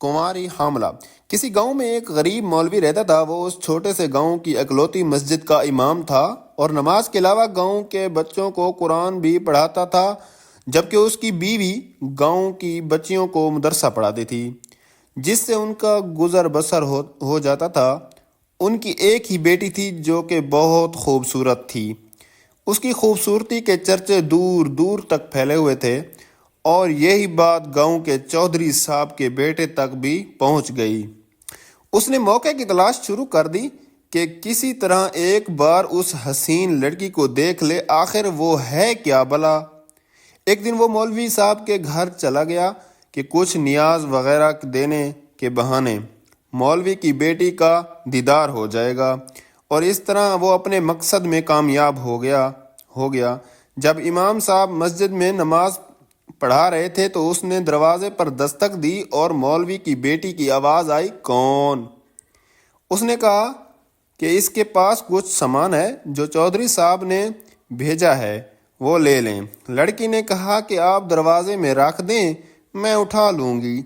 کنواری حاملہ۔ کسی گاؤں میں ایک غریب مولوی رہتا تھا۔ وہ اس چھوٹے سے گاؤں کی اکلوتی مسجد کا امام تھا اور نماز کے علاوہ گاؤں کے بچوں کو قرآن بھی پڑھاتا تھا، جبکہ اس کی بیوی گاؤں کی بچیوں کو مدرسہ پڑھاتی تھی، جس سے ان کا گزر بسر ہو جاتا تھا۔ ان کی ایک ہی بیٹی تھی جو کہ بہت خوبصورت تھی۔ اس کی خوبصورتی کے چرچے دور دور تک پھیلے ہوئے تھے اور یہی بات گاؤں کے چودھری صاحب کے بیٹے تک بھی پہنچ گئی۔ اس نے موقع کی تلاش شروع کر دی کہ کسی طرح ایک بار اس حسین لڑکی کو دیکھ لے، آخر وہ ہے کیا بھلا۔ ایک دن وہ مولوی صاحب کے گھر چلا گیا کہ کچھ نیاز وغیرہ دینے کے بہانے مولوی کی بیٹی کا دیدار ہو جائے گا، اور اس طرح وہ اپنے مقصد میں کامیاب ہو گیا۔ جب امام صاحب مسجد میں نماز پڑھا رہے تھے تو اس نے دروازے پر دستک دی اور مولوی کی بیٹی کی آواز آئی، کون؟ اس نے کہا کہ اس کے پاس کچھ سامان ہے جو چودھری صاحب نے بھیجا ہے، وہ لے لیں۔ لڑکی نے کہا کہ آپ دروازے میں رکھ دیں، میں اٹھا لوں گی۔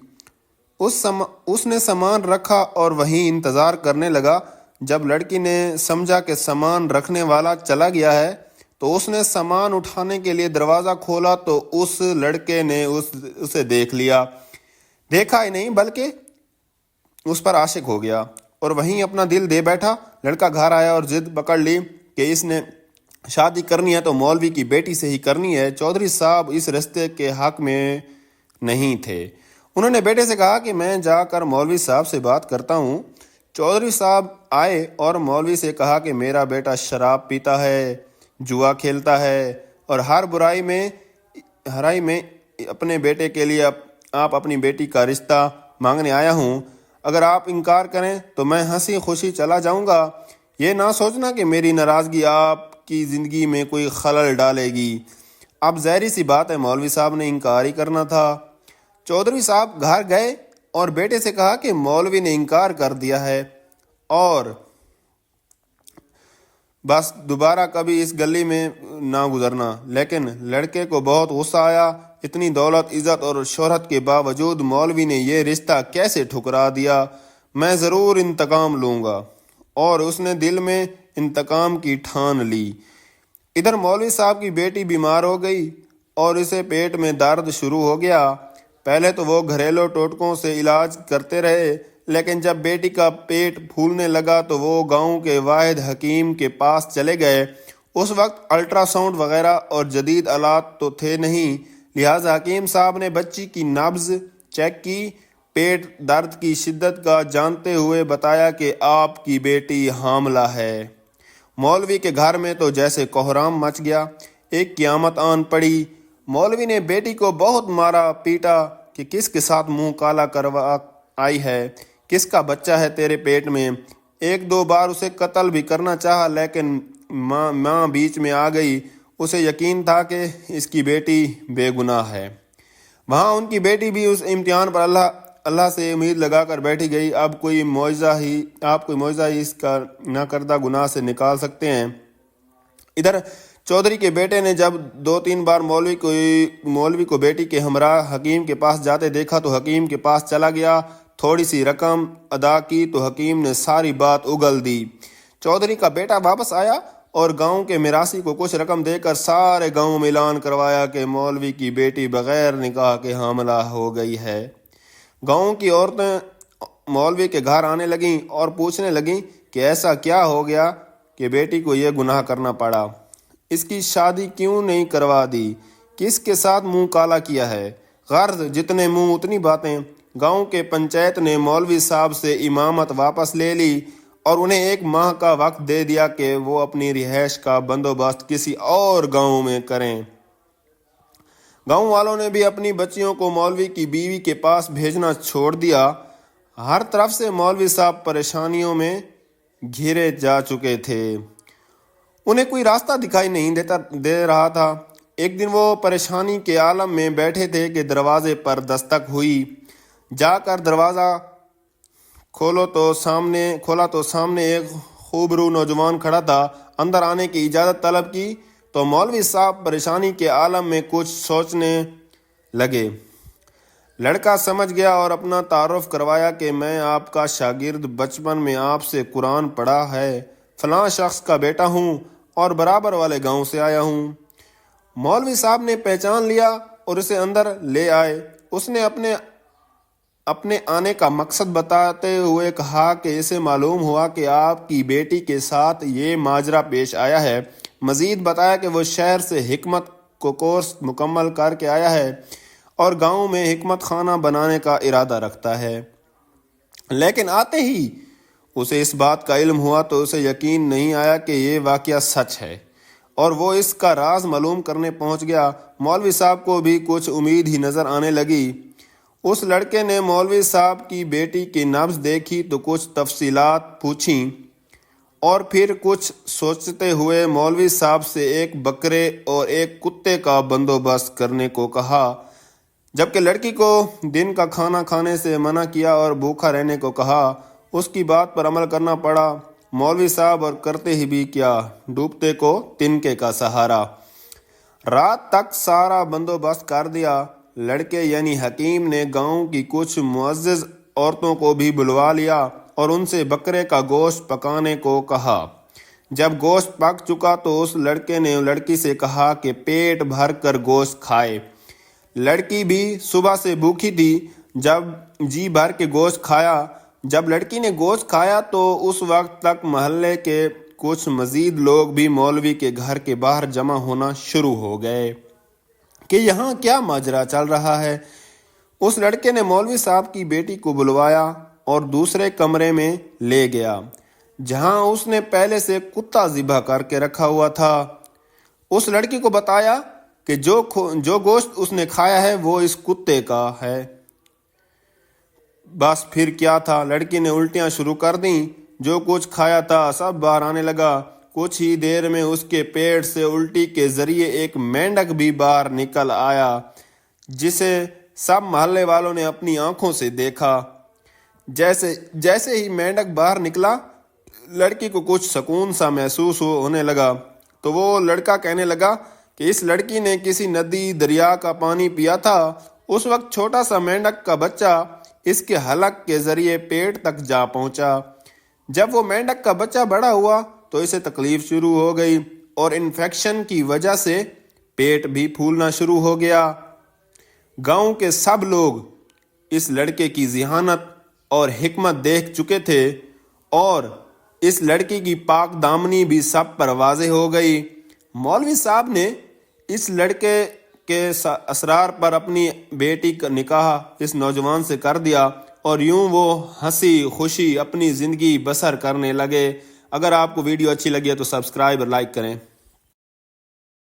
اس نے سامان رکھا اور وہیں انتظار کرنے لگا۔ جب لڑکی نے سمجھا کہ سامان رکھنے والا چلا گیا ہے تو اس نے سامان اٹھانے کے لیے دروازہ کھولا تو اس لڑکے نے اسے دیکھا ہی نہیں بلکہ اس پر عاشق ہو گیا اور وہیں اپنا دل دے بیٹھا۔ لڑکا گھر آیا اور ضد پکڑ لی کہ اس نے شادی کرنی ہے تو مولوی کی بیٹی سے ہی کرنی ہے۔ چودھری صاحب اس رشتے کے حق میں نہیں تھے۔ انہوں نے بیٹے سے کہا کہ میں جا کر مولوی صاحب سے بات کرتا ہوں۔ چودھری صاحب آئے اور مولوی سے کہا کہ میرا بیٹا شراب پیتا ہے، جوا کھیلتا ہے اور ہر برائی میں اپنے بیٹے کے لیے آپ اپنی بیٹی کا رشتہ مانگنے آیا ہوں۔ اگر آپ انکار کریں تو میں ہنسی خوشی چلا جاؤں گا۔ یہ نہ سوچنا کہ میری ناراضگی آپ کی زندگی میں کوئی خلل ڈالے گی۔ اب ظاہری سی بات ہے مولوی صاحب نے انکار ہی کرنا تھا۔ چودھری صاحب گھر گئے اور بیٹے سے کہا کہ مولوی نے انکار کر دیا ہے اور بس دوبارہ کبھی اس گلی میں نہ گزرنا۔ لیکن لڑکے کو بہت غصہ آیا، اتنی دولت، عزت اور شہرت کے باوجود مولوی نے یہ رشتہ کیسے ٹھکرا دیا؟ میں ضرور انتقام لوں گا، اور اس نے دل میں انتقام کی ٹھان لی۔ ادھر مولوی صاحب کی بیٹی بیمار ہو گئی اور اسے پیٹ میں درد شروع ہو گیا۔ پہلے تو وہ گھریلو ٹوٹکوں سے علاج کرتے رہے، لیکن جب بیٹی کا پیٹ پھولنے لگا تو وہ گاؤں کے واحد حکیم کے پاس چلے گئے۔ اس وقت الٹرا ساؤنڈ وغیرہ اور جدید آلات تو تھے نہیں، لہٰذا حکیم صاحب نے بچی کی نبض چیک کی۔ پیٹ درد کی شدت کا جانتے ہوئے بتایا کہ آپ کی بیٹی حاملہ ہے۔ مولوی کے گھر میں تو جیسے کوہرام مچ گیا، ایک قیامت آن پڑی۔ مولوی نے بیٹی کو بہت مارا پیٹا کہ کس کے ساتھ منہ کالا کروا آئی ہے، کس کا بچہ ہے تیرے پیٹ میں۔ ایک دو بار اسے قتل بھی کرنا چاہا، لیکن ماں بیچ میں آ گئی۔ اسے یقین تھا کہ اس کی بیٹی بے گناہ ہے۔ وہاں ان کی بیٹی بھی اس امتحان پر اللہ سے امید لگا کر بیٹھی گئی۔ آپ کوئی معجزہ ہی اس کا نہ کردہ گناہ سے نکال سکتے ہیں۔ ادھر چودھری کے بیٹے نے جب 2-3 بار مولوی کو بیٹی کے ہمراہ حکیم کے پاس جاتے دیکھا تو حکیم کے پاس چلا گیا۔ تھوڑی سی رقم ادا کی تو حکیم نے ساری بات اگل دی۔ چودھری کا بیٹا واپس آیا اور گاؤں کے میراثی کو کچھ رقم دے کر سارے گاؤں میں اعلان کروایا کہ مولوی کی بیٹی بغیر نکاح کے حاملہ ہو گئی ہے۔ گاؤں کی عورتیں مولوی کے گھر آنے لگیں اور پوچھنے لگیں کہ ایسا کیا ہو گیا کہ بیٹی کو یہ گناہ کرنا پڑا، اس کی شادی کیوں نہیں کروا دی، کس کے ساتھ منہ کالا کیا ہے۔ غرض جتنے منہ اتنی باتیں۔ گاؤں کے پنچایت نے مولوی صاحب سے امامت واپس لے لی اور انہیں 1 ماہ کا وقت دے دیا کہ وہ اپنی رہائش کا بندوبست کسی اور گاؤں میں کریں۔ گاؤں والوں نے بھی اپنی بچیوں کو مولوی کی بیوی کے پاس بھیجنا چھوڑ دیا۔ ہر طرف سے مولوی صاحب پریشانیوں میں گھیرے جا چکے تھے، انہیں کوئی راستہ دکھائی نہیں دے رہا تھا۔ ایک دن وہ پریشانی کے عالم میں بیٹھے تھے کہ دروازے پر دستک ہوئی۔ جا کر دروازہ کھولا تو سامنے ایک خوبرو نوجوان کھڑا تھا۔ اندر آنے کی اجازت طلب کی تو مولوی صاحب پریشانی کے عالم میں کچھ سوچنے لگے۔ لڑکا سمجھ گیا اور اپنا تعارف کروایا کہ میں آپ کا شاگرد، بچپن میں آپ سے قرآن پڑھا ہے، فلاں شخص کا بیٹا ہوں اور برابر والے گاؤں سے آیا ہوں۔ مولوی صاحب نے پہچان لیا اور اسے اندر لے آئے۔ اس نے اپنے آنے کا مقصد بتاتے ہوئے کہا کہ اسے معلوم ہوا کہ آپ کی بیٹی کے ساتھ یہ ماجرا پیش آیا ہے۔ مزید بتایا کہ وہ شہر سے حکمت کو کورس مکمل کر کے آیا ہے اور گاؤں میں حکمت خانہ بنانے کا ارادہ رکھتا ہے، لیکن آتے ہی اسے اس بات کا علم ہوا تو اسے یقین نہیں آیا کہ یہ واقعہ سچ ہے، اور وہ اس کا راز معلوم کرنے پہنچ گیا۔ مولوی صاحب کو بھی کچھ امید ہی نظر آنے لگی۔ اس لڑکے نے مولوی صاحب کی بیٹی کی نبض دیکھی تو کچھ تفصیلات پوچھیں، اور پھر کچھ سوچتے ہوئے مولوی صاحب سے ایک بکرے اور ایک کتے کا بندوبست کرنے کو کہا، جبکہ لڑکی کو دن کا کھانا کھانے سے منع کیا اور بھوکا رہنے کو کہا۔ اس کی بات پر عمل کرنا پڑا مولوی صاحب، اور کرتے ہی بھی کیا، ڈوبتے کو تنکے کا سہارا۔ رات تک سارا بندوبست کر دیا۔ لڑکے یعنی حکیم نے گاؤں کی کچھ معزز عورتوں کو بھی بلوا لیا اور ان سے بکرے کا گوشت پکانے کو کہا۔ جب گوشت پک چکا تو اس لڑکے نے لڑکی سے کہا کہ پیٹ بھر کر گوشت کھائے۔ لڑکی بھی صبح سے بھوکی تھی، جب جی بھر کے گوشت کھایا۔ جب لڑکی نے گوشت کھایا تو اس وقت تک محلے کے کچھ مزید لوگ بھی مولوی کے گھر کے باہر جمع ہونا شروع ہو گئے کہ یہاں کیا ماجرا چل رہا ہے۔ اس لڑکے نے مولوی صاحب کی بیٹی کو بلوایا اور دوسرے کمرے میں لے گیا، جہاں اس نے پہلے سے کتا ذبح کر کے رکھا ہوا تھا۔ اس لڑکی کو بتایا کہ جو گوشت اس نے کھایا ہے وہ اس کتے کا ہے۔ بس پھر کیا تھا، لڑکی نے الٹیاں شروع کر دیں۔ جو کچھ کھایا تھا سب باہر آنے لگا۔ کچھ ہی دیر میں اس کے پیٹ سے الٹی کے ذریعے ایک مینڈک بھی باہر نکل آیا، جسے سب محلے والوں نے اپنی آنکھوں سے دیکھا۔ جیسے ہی مینڈک باہر نکلا، لڑکی کو کچھ سکون سا محسوس ہونے لگا، تو وہ لڑکا کہنے لگا کہ اس لڑکی نے کسی ندی دریا کا پانی پیا تھا۔ اس وقت چھوٹا سا مینڈک کا بچہ اس کے حلق کے ذریعے پیٹ تک جا پہنچا۔ جب وہ مینڈک کا بچہ بڑا ہوا تو اسے تکلیف شروع ہو گئی اور انفیکشن کی وجہ سے پیٹ بھی پھولنا شروع ہو گیا۔ گاؤں کے سب لوگ اس لڑکے کی ذہانت اور حکمت دیکھ چکے تھے، اور اس لڑکی کی پاک دامنی بھی سب پر واضح ہو گئی۔ مولوی صاحب نے اس لڑکے کے اسرار پر اپنی بیٹی کا نکاح اس نوجوان سے کر دیا، اور یوں وہ ہنسی خوشی اپنی زندگی بسر کرنے لگے۔ اگر آپ کو ویڈیو اچھی لگی ہے تو سبسکرائب اور لائک کریں۔